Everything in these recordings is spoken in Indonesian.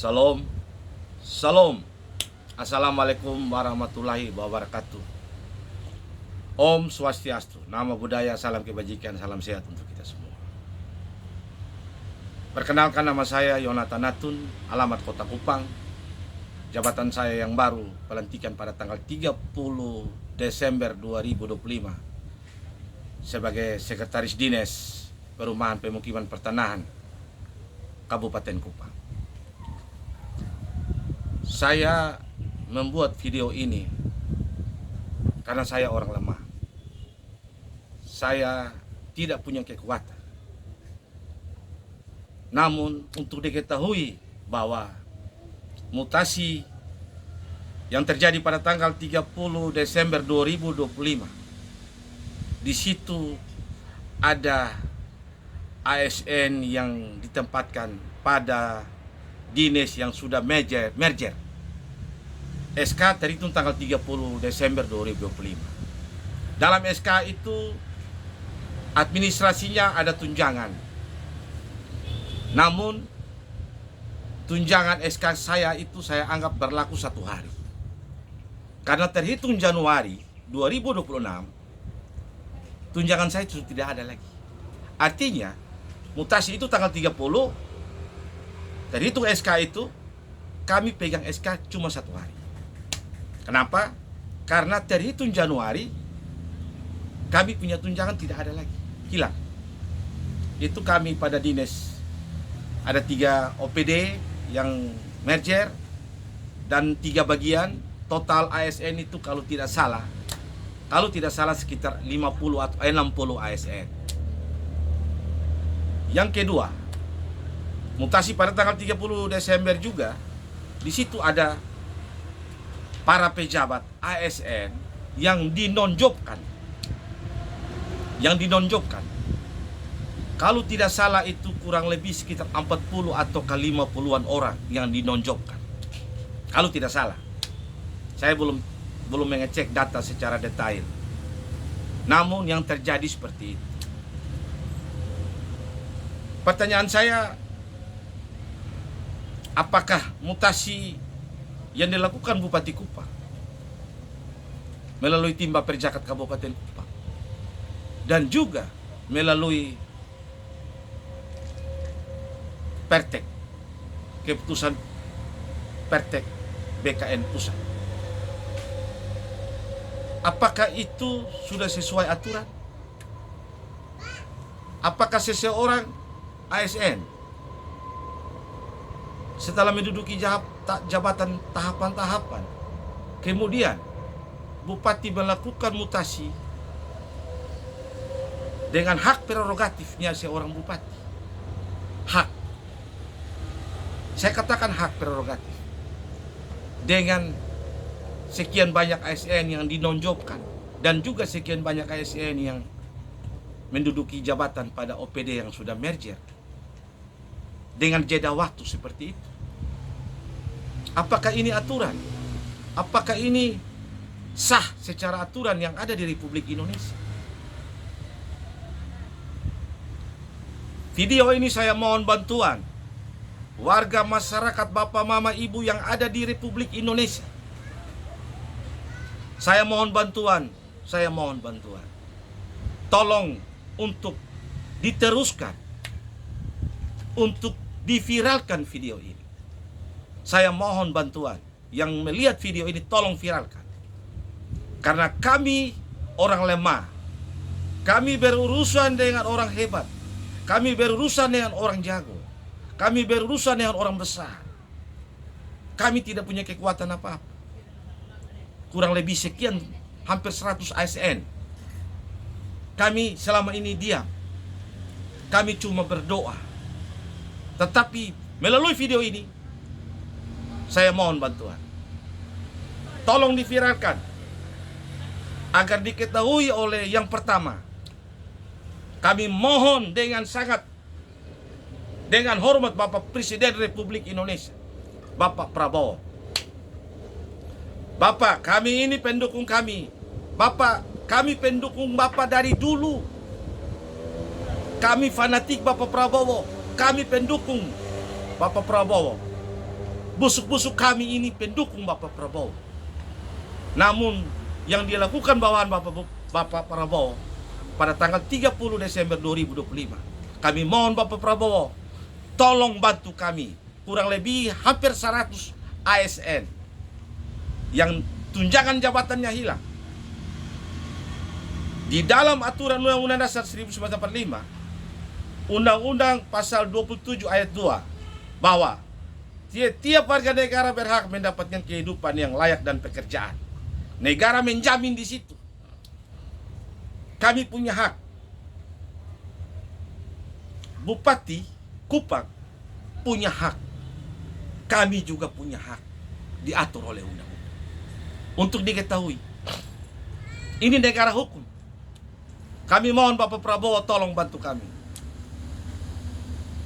Salam, salam. Assalamualaikum warahmatullahi wabarakatuh. Om Swastiastu, nama budaya, salam kebajikan, salam sehat untuk kita semua. Perkenalkan, nama saya Yonatan Natun, alamat Kota Kupang. Jabatan saya yang baru pelantikan pada tanggal 30 Desember 2025 sebagai Sekretaris Dinas Perumahan Pemukiman Pertanahan Kabupaten Kupang. Saya membuat video ini karena saya orang lemah. Saya tidak punya kekuatan. Namun untuk diketahui bahwa mutasi yang terjadi pada tanggal 30 Desember 2025, di situ ada ASN yang ditempatkan pada dinas yang sudah merger. SK terhitung tanggal 30 Desember 2025. Dalam SK itu administrasinya ada tunjangan. Namun tunjangan SK saya itu saya anggap berlaku 1 hari. Karena terhitung Januari 2026 tunjangan saya sudah tidak ada lagi. Artinya mutasi itu tanggal 30, terhitung SK itu kami pegang SK cuma 1 hari. Kenapa? Karena terhitung Januari kami punya tunjangan tidak ada lagi, hilang. Itu kami pada dinas ada 3 OPD yang merger dan 3 bagian. Total ASN itu kalau tidak salah sekitar 50 atau 60 ASN. Yang kedua, mutasi pada tanggal 30 Desember juga, di situ ada para pejabat ASN yang dinonjobkan. Kalau tidak salah itu kurang lebih sekitar 40 atau ke 50-an orang yang dinonjobkan. Kalau tidak salah. Saya belum mengecek data secara detail. Namun yang terjadi seperti itu. Pertanyaan saya, apakah mutasi yang dilakukan Bupati Kupang melalui tim Baperjakat Kabupaten Kupang dan juga melalui Pertek, keputusan Pertek BKN Pusat, apakah itu sudah sesuai aturan? Apakah seseorang ASN setelah menduduki jabatan tahapan-tahapan, kemudian Bupati melakukan mutasi dengan hak prerogatifnya seorang Bupati? Hak, saya katakan hak prerogatif, dengan sekian banyak ASN yang dinonjobkan dan juga sekian banyak ASN yang menduduki jabatan pada OPD yang sudah merger dengan jeda waktu seperti itu. Apakah ini aturan? Apakah ini sah secara aturan yang ada di Republik Indonesia? Video ini saya mohon bantuan warga masyarakat, bapak, mama, ibu yang ada di Republik Indonesia. Saya mohon bantuan. Tolong untuk diteruskan, untuk diviralkan video ini. Saya mohon bantuan. Yang melihat video ini tolong viralkan. Karena kami orang lemah. Kami berurusan dengan orang hebat. Kami berurusan dengan orang jago. Kami berurusan dengan orang besar. Kami tidak punya kekuatan apa-apa. Kurang lebih sekian, hampir 100 ASN. Kami selama ini diam. Kami cuma berdoa. Tetapi melalui video ini, saya mohon bantuan. Tolong diviralkan agar diketahui oleh yang pertama. Kami mohon dengan hormat Bapak Presiden Republik Indonesia, Bapak Prabowo. Bapak, kami ini pendukung kami. Bapak, kami pendukung Bapak dari dulu. Kami fanatik Bapak Prabowo. Kami pendukung Bapak Prabowo. busuk-busuk kami ini pendukung Bapak Prabowo. Namun yang dilakukan bawahan Bapak Prabowo pada tanggal 30 Desember 2025, kami mohon Bapak Prabowo, tolong bantu kami. Kurang lebih hampir 100 ASN yang tunjangan jabatannya hilang. Di dalam aturan Undang-Undang Dasar 1945, Undang-Undang Pasal 27 ayat 2, bahwa tiap warga negara berhak mendapatkan kehidupan yang layak dan pekerjaan. Negara menjamin di situ. Kami punya hak. Bupati Kupang punya hak. Kami juga punya hak. Diatur oleh undang-undang. Untuk diketahui, ini negara hukum. Kami mohon Bapak Prabowo tolong bantu kami.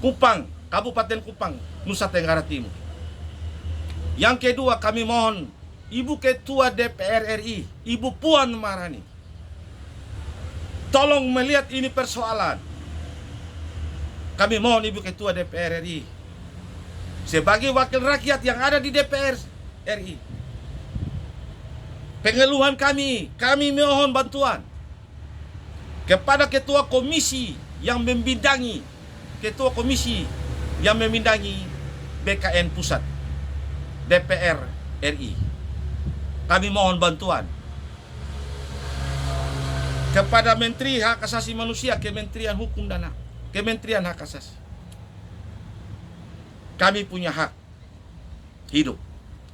Kupang, Kabupaten Kupang, Nusa Tenggara Timur. Yang kedua, kami mohon Ibu Ketua DPR RI, Ibu Puan Maharani, tolong melihat ini persoalan. Kami mohon Ibu Ketua DPR RI, sebagai wakil rakyat yang ada di DPR RI, pengeluhan kami mohon bantuan kepada Ketua Komisi yang membidangi BKN Pusat DPR RI. Kami mohon bantuan kepada Menteri Hak Asasi Manusia, Kementerian Hukum dan Hak, Kementerian Hak Asasi. Kami punya hak hidup,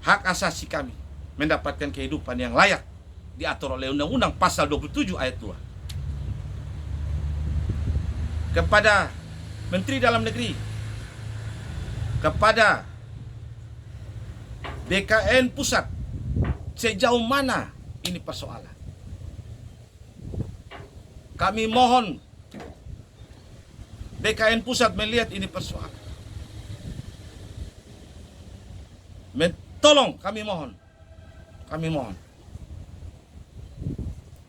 hak asasi kami mendapatkan kehidupan yang layak diatur oleh Undang-Undang Pasal 27 ayat 2. Kepada Menteri Dalam Negeri, kepada BKN Pusat, sejauh mana ini persoalan. Kami mohon BKN Pusat melihat ini persoalan. Tolong, kami mohon.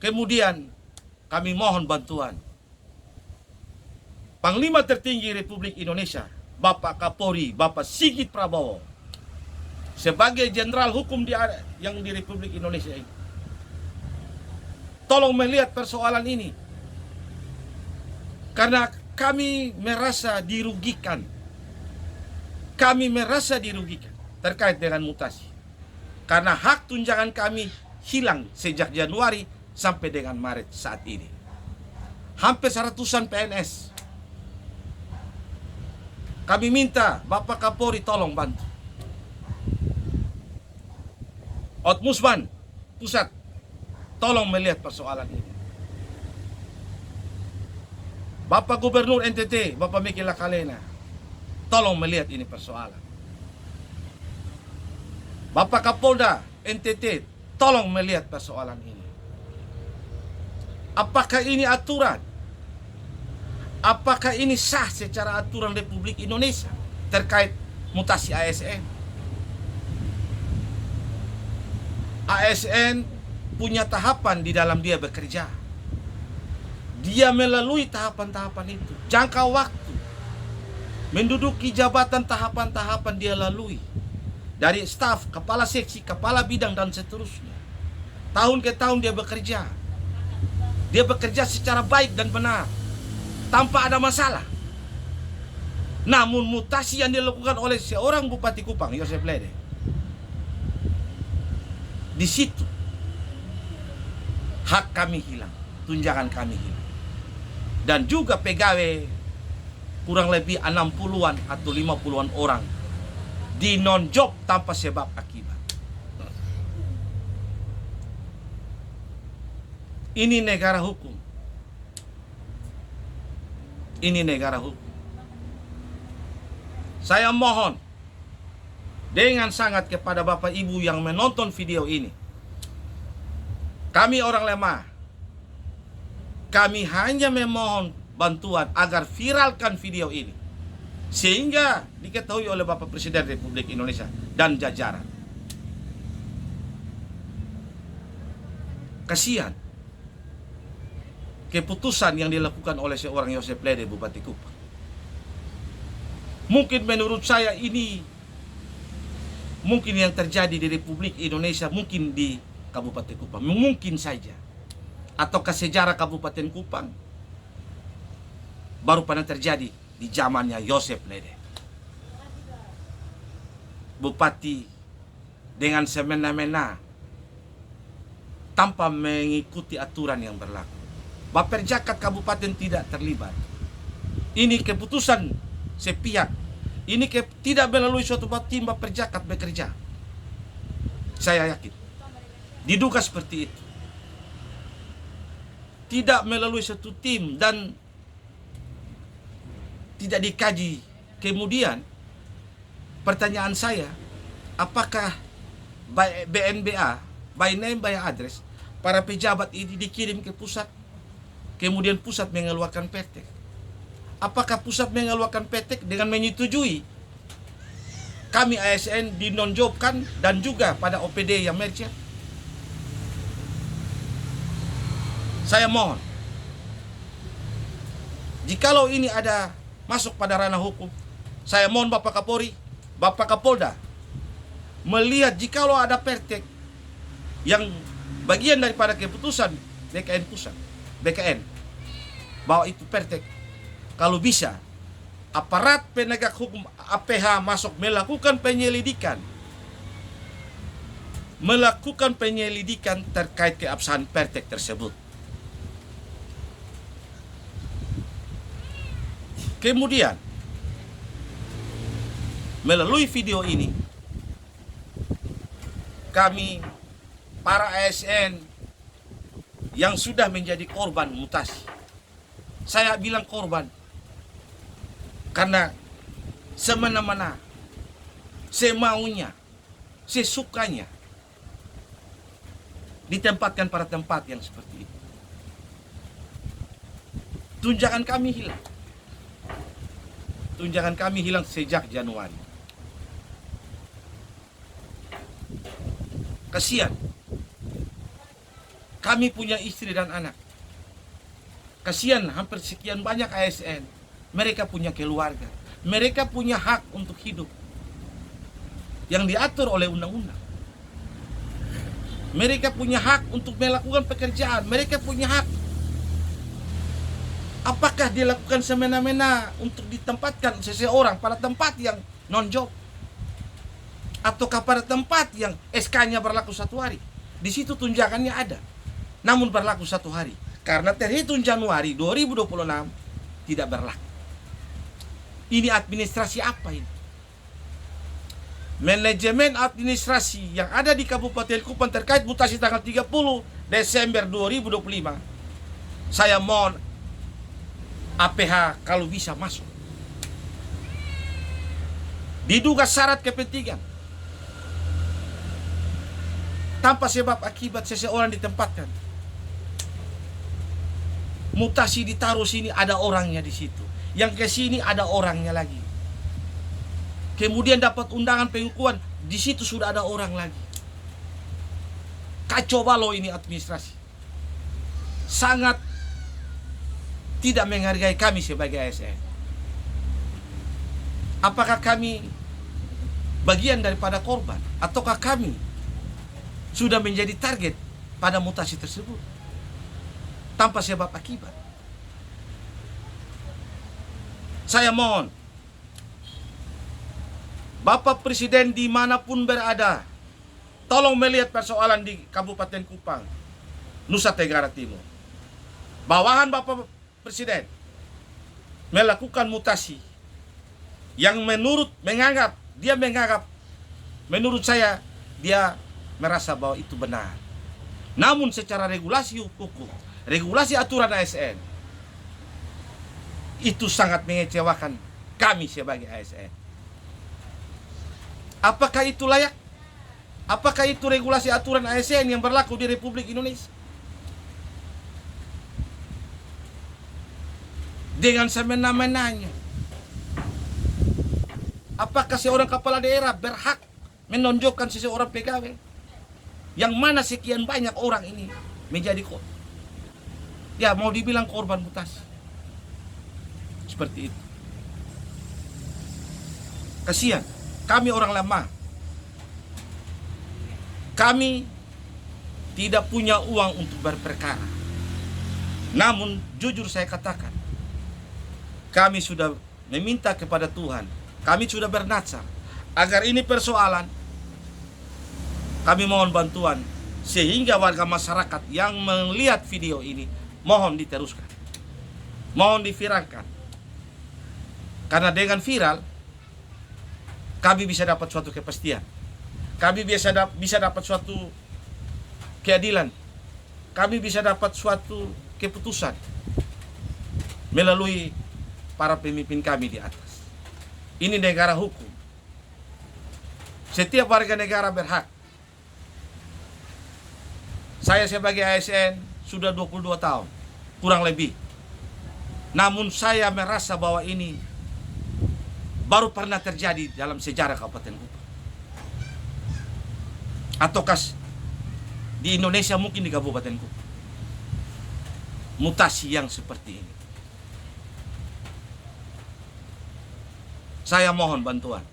Kemudian kami mohon bantuan Panglima Tertinggi Republik Indonesia, Bapak Kapolri, Bapak Sigit Prabowo, sebagai jenderal hukum yang di Republik Indonesia ini. Tolong melihat persoalan ini. Karena kami merasa dirugikan. Terkait dengan mutasi. Karena hak tunjangan kami hilang sejak Januari sampai dengan Maret saat ini. Hampir 100-an PNS. Kami minta Bapak Kapolri tolong bantu. Ombudsman Pusat, tolong melihat persoalan ini. Bapak Gubernur NTT, Bapak Miki Lakalena, tolong melihat ini persoalan. Bapak Kapolda NTT, tolong melihat persoalan ini. Apakah ini aturan? Apakah ini sah secara aturan Republik Indonesia terkait mutasi ASN? ASN punya tahapan di dalam dia bekerja. Dia melalui tahapan-tahapan itu. Jangka waktu menduduki jabatan, tahapan-tahapan dia lalui. Dari staf, kepala seksi, kepala bidang, dan seterusnya. Tahun ke tahun dia bekerja. Dia bekerja secara baik dan benar, tanpa ada masalah. Namun mutasi yang dilakukan oleh seorang Bupati Kupang, Yosef Lede, di situ hak kami hilang, tunjangan kami hilang. Dan juga pegawai kurang lebih 60-an atau 50-an orang di non-job tanpa sebab akibat. Ini negara hukum. Ini negara hukum. Saya mohon dengan sangat kepada Bapak Ibu yang menonton video ini. Kami orang lemah. Kami hanya memohon bantuan agar viralkan video ini, sehingga diketahui oleh Bapak Presiden Republik Indonesia dan jajaran. Kasihan keputusan yang dilakukan oleh seorang Yosef Lede, Bupati Kupang. Mungkin menurut saya ini mungkin yang terjadi di Republik Indonesia, mungkin di Kabupaten Kupang, mungkin saja. Ataukah sejarah Kabupaten Kupang baru pernah terjadi di zamannya Yosef Lede. Bupati dengan semena-mena tanpa mengikuti aturan yang berlaku. Baperjakat kabupaten tidak terlibat. Ini keputusan sepihak. Ini tidak melalui suatu tim baperjakat bekerja. Saya yakin. Diduga seperti itu. Tidak melalui satu tim dan tidak dikaji. Kemudian pertanyaan saya, apakah BNBA, by name by address, para pejabat ini dikirim ke pusat, kemudian pusat mengeluarkan petek? Apakah pusat mengeluarkan petek dengan menyetujui kami ASN dinonjobkan dan juga pada OPD yang merger? Saya mohon, jikalau ini ada masuk pada ranah hukum, saya mohon Bapak Kapolri, Bapak Kapolda melihat jikalau ada pertek yang bagian daripada keputusan BKN pusat, BKN, bahwa itu pertek, kalau bisa aparat penegak hukum APH masuk melakukan penyelidikan terkait keabsahan pertek tersebut. Kemudian melalui video ini kami para ASN yang sudah menjadi korban mutasi, saya bilang korban karena semena-mena, semaunya, sesukanya ditempatkan pada tempat yang seperti itu. Tunjangan kami hilang. Tunjangan kami hilang sejak Januari. Kasihan. Kami punya istri dan anak. Kasihan hampir sekian banyak ASN. Mereka punya keluarga. Mereka punya hak untuk hidup yang diatur oleh undang-undang. Mereka punya hak untuk melakukan pekerjaan. Mereka punya hak. Apakah dilakukan semena-mena untuk ditempatkan seseorang pada tempat yang non-job? Ataukah pada tempat yang SK-nya berlaku 1 hari? Di situ tunjangannya ada, namun berlaku 1 hari. Karena terhitung Januari 2026 tidak berlaku. Ini administrasi apa ini? Manajemen administrasi yang ada di Kabupaten Kupang terkait mutasi tanggal 30 Desember 2025. Saya mohon APH kalau bisa masuk. Diduga syarat kepentingan. Tanpa sebab akibat seseorang ditempatkan. Mutasi ditaruh sini ada orangnya di situ. Yang ke sini ada orangnya lagi. Kemudian dapat undangan pengukuhan, di situ sudah ada orang lagi. Kacau balau ini administrasi. Sangat tidak menghargai kami sebagai ASN. Apakah kami bagian daripada korban? Ataukah kami sudah menjadi target pada mutasi tersebut tanpa sebab akibat? Saya mohon, Bapak Presiden dimanapun berada, tolong melihat persoalan di Kabupaten Kupang, Nusa Tenggara Timur. Bawahan Bapak Presiden melakukan mutasi yang menurut saya dia merasa bahwa itu benar. Namun secara regulasi hukum, regulasi aturan ASN itu sangat mengecewakan kami sebagai ASN. Apakah itu layak? Apakah itu regulasi aturan ASN yang berlaku di Republik Indonesia? Dengan semena-menanya. Apakah seorang kepala daerah berhak menonjolkan seseorang pegawai? Yang mana sekian banyak orang ini menjadi mau dibilang korban mutasi. Seperti itu. Kasihan, kami orang lemah. Kami tidak punya uang untuk berperkara. Namun jujur saya katakan, kami sudah meminta kepada Tuhan, kami sudah bernazar agar ini persoalan, kami mohon bantuan sehingga warga masyarakat yang melihat video ini mohon diteruskan, mohon diviralkan. Karena dengan viral kami bisa dapat suatu kepastian, kami bisa dapat suatu keadilan, kami bisa dapat suatu keputusan melalui para pemimpin kami di atas. Ini negara hukum. Setiap warga negara berhak. Saya sebagai ASN sudah 22 tahun, kurang lebih. Namun saya merasa bahwa ini baru pernah terjadi dalam sejarah Kabupaten Kupang. Ataukah di Indonesia, mungkin di Kabupaten Kupang, mutasi yang seperti ini. Saya mohon bantuan.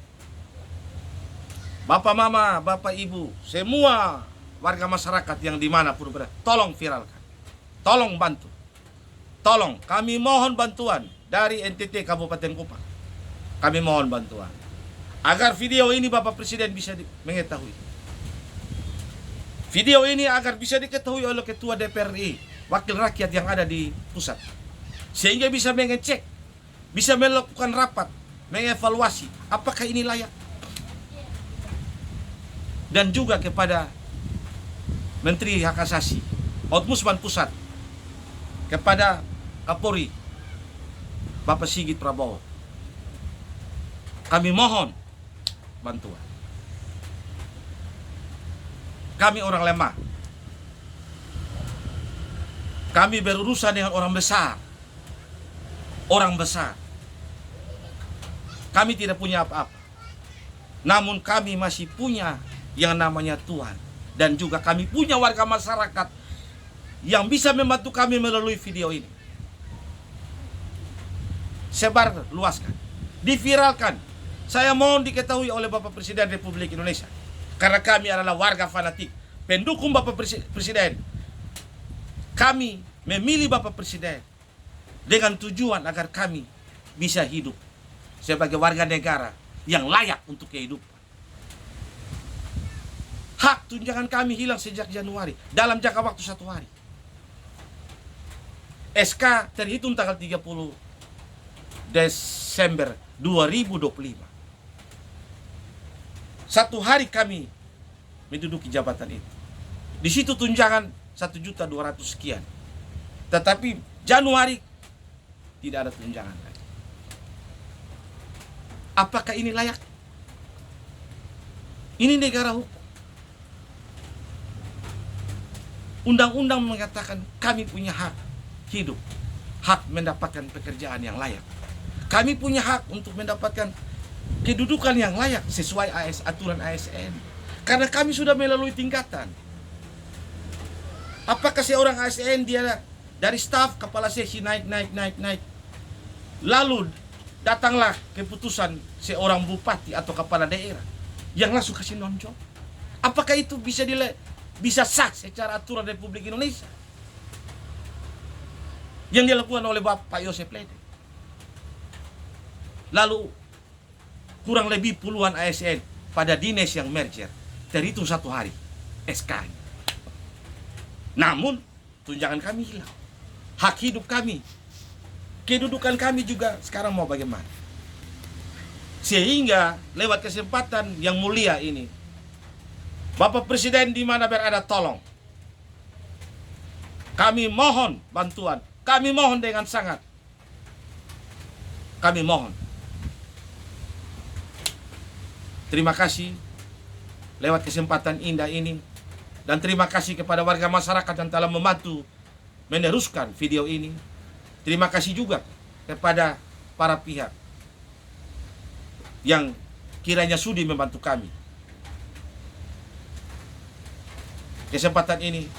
Bapak mama, bapak ibu, semua warga masyarakat yang dimanapun berada, tolong viralkan, tolong bantu, tolong, kami mohon bantuan dari NTT Kabupaten Kupang. Kami mohon bantuan agar video ini Bapak Presiden bisa mengetahui. Video ini agar bisa diketahui oleh Ketua DPR RI, wakil rakyat yang ada di pusat, sehingga bisa mengecek, bisa melakukan rapat, mengevaluasi apakah ini layak. Dan juga kepada Menteri Hak Asasi, Ombudsman Pusat, kepada Kapolri Bapak Sigit Prabowo, kami mohon bantuan. Kami orang lemah. Kami berurusan dengan orang besar. Orang besar. Kami tidak punya apa-apa. Namun kami masih punya yang namanya Tuhan. Dan juga kami punya warga masyarakat yang bisa membantu kami melalui video ini. Sebar, luaskan, diviralkan. Saya mohon diketahui oleh Bapak Presiden Republik Indonesia. Karena kami adalah warga fanatik, pendukung Bapak Presiden. Kami memilih Bapak Presiden dengan tujuan agar kami bisa hidup sebagai warga negara yang layak untuk kehidupan. Hak tunjangan kami hilang sejak Januari dalam jangka waktu 1 hari. SK terhitung tanggal 30 Desember 2025. 1 hari kami menduduki jabatan itu. Di situ tunjangan 1.200.000 sekian. Tetapi Januari tidak ada tunjangan lagi. Apakah ini layak? Ini negara hukum. Undang-undang mengatakan kami punya hak hidup, hak mendapatkan pekerjaan yang layak. Kami punya hak untuk mendapatkan kedudukan yang layak sesuai aturan ASN. Karena kami sudah melalui tingkatan. Apakah seorang ASN dia dari staf kepala seksi naik. Lalu datanglah keputusan seorang bupati atau kepala daerah yang langsung kasih nonjol. Apakah itu bisa sah secara aturan Republik Indonesia? Yang dilakukan oleh Bapak Yosef Lede. Lalu kurang lebih puluhan ASN pada dinas yang merger terhitung 1 hari SK. Namun tunjangan kami hilang, hak hidup kami, kedudukan kami juga sekarang mau bagaimana? Sehingga lewat kesempatan yang mulia ini, Bapak Presiden di mana berada, tolong kami mohon bantuan, kami mohon dengan sangat, kami mohon. Terima kasih lewat kesempatan indah ini. Dan terima kasih kepada warga masyarakat yang telah membantu meneruskan video ini. Terima kasih juga kepada para pihak yang kiranya sudi membantu kami. Kesempatan ini